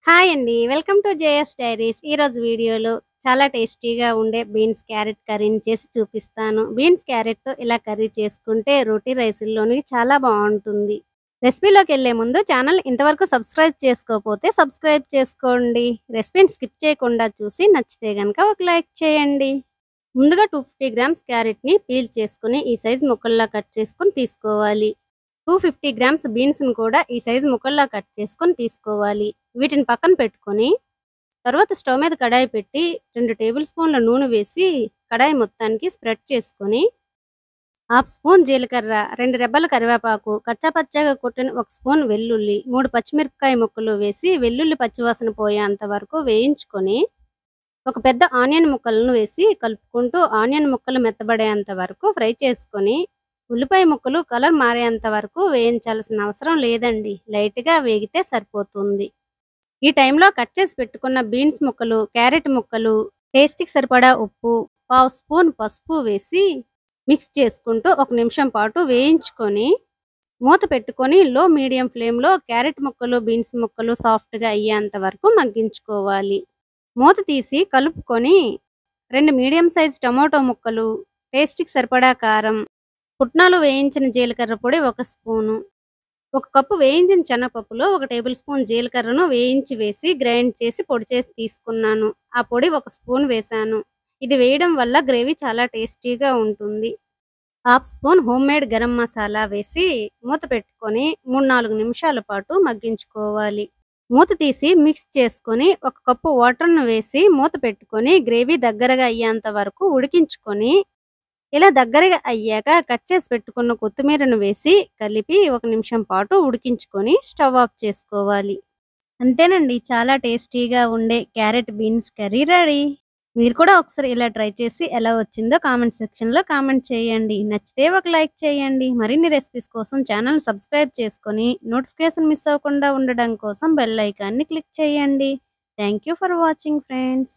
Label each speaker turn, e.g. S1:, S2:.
S1: Hi అండి. Welcome to JS diaries. ఈరోజు వీడియోలో చాలా టేస్టీగా ఉండే బీన్స్ క్యారెట్ కర్రీని చేసి చూపిస్తాను. బీన్స్ క్యారెట్‌తో ఇలా కర్రీ చేసుకుంటే రోటీ రైసుల్లోని చాలా బావుంటుంది. రెసిపీలోకెళ్ళే ముందు ఛానల్ ఇంతవరకు సబ్స్క్రైబ్ చేసుకోకపోతే సబ్స్క్రైబ్ చేసుకోండి. రెసిపీని స్కిప్ చేయకుండా చూసి నచ్చితే గనక ఒక లైక్ చేయండి. ముందుగా 250 గ్రామ్స్ క్యారెట్‌ని పీల్ చేసుకొని ఈ సైజ్ ముక్కల్లా కట్ చేసుకొని తీసుకోవాలి. 250 గ్రామ్స్ బీన్స్‌ని కూడా ఈ సైజ్ ముక్కల్లా కట్ చేసుకొని తీసుకోవాలి. వీటిని పక్కన పెట్టుకొని, తర్వాత స్టవ్ మీద కడాయి పెట్టి 2 టేబుల్ స్పూన్ల నూనె వేసి కడాయి మొత్తానికి స్ప్రెడ్ చేసుకొని, హాఫ్ స్పూన్ జీలకర్ర, 2 రెబ్బల కరివేపాకు, కచ్చా పచ్చాగా కొట్టిన 1 స్పూన్ వెల్లుల్లి, 3 పచ్చిమిరపకాయ ముక్కలు వేసి వెల్లుల్లి పచ్చివాసన పోయేంత వరకు వేయించుకొని, ఒక పెద్ద ఆనియన్ ముక్కలను వేసి కలుపుకుంటూ ఆనియన్ ముక్కలు మెత్తబడేంత వరకు ఫ్రై చేసుకొని, ఉల్లిపాయ ముక్కలు కలర్ మారేంత వరకు వేయించాల్సిన అవసరం లేదండి. లైట్‌గా వేగితే సరిపోతుంది. ఈ టైంలో కట్ చేసి పెట్టుకున్న బీన్స్ ముక్కలు, క్యారెట్ ముక్కలు, టేస్ట్‌కి సరిపడా ఉప్పు, పావు స్పూన్ పసుపు వేసి మిక్స్ చేసుకుంటూ 1 నిమిషం పాటు వేయించుకొని, మూత పెట్టుకొని లో మీడియం ఫ్లేమ్‌లో క్యారెట్ ముక్కలు, బీన్స్ ముక్కలు సాఫ్ట్‌గా అయ్యేంత వరకు మగ్గించుకోవాలి. మూత తీసి కలుపుకొని 2 మీడియం సైజ్ టమోటో ముక్కలు, టేస్ట్‌కి సరిపడా కారం, పుట్నాలు వేయించిన జీలకర్ర పొడి 1 స్పూను, 1 కప్పు వేయించిన శనగపప్పులో 1 టేబుల్ స్పూన్ జీలకర్రను వేయించి వేసి గ్రైండ్ చేసి పొడి చేసి తీసుకున్నాను. ఆ పొడి 1 స్పూన్ వేశాను. ఇది వేయడం వల్ల గ్రేవీ చాలా టేస్టీగా ఉంటుంది. Half spoon homemade garam masala వేసి మూత పెట్టుకొని 3-4 నిమిషాల పాటు మగ్గించుకోవాలి. మూత తీసి మిక్స్ చేసుకొని 1 కప్పు వాటర్‌ను వేసి మూత పెట్టుకొని గ్రేవీ దగ్గరగా అయ్యేంత వరకు ఉడికించుకొని, ఇలా దగ్గరగా అయ్యాక కట్ చేసి పెట్టుకున్న కొత్తిమీరను వేసి కలిపి 1 నిమిషం పాటు ఉడికించుకొని స్టవ్ ఆఫ్ చేసుకోవాలి. అంతేనండి, చాలా టేస్టీగా ఉండే క్యారెట్ బీన్స్ కర్రీ రెడీ. మీరు కూడా ఒకసారి ఇలా ట్రై చేసి ఎలా వచ్చిందో కామెంట్ సెక్షన్‌లో కామెంట్ చేయండి. నచ్చితే ఒక లైక్ చేయండి. మరిన్ని రెసిపీస్ కోసం ఛానల్ సబ్స్క్రైబ్ చేసుకొని నోటిఫికేషన్ మిస్ అవ్వకుండా ఉండడం కోసం బెల్ ఐకాన్‌ని క్లిక్ చేయండి. Thank you for watching friends.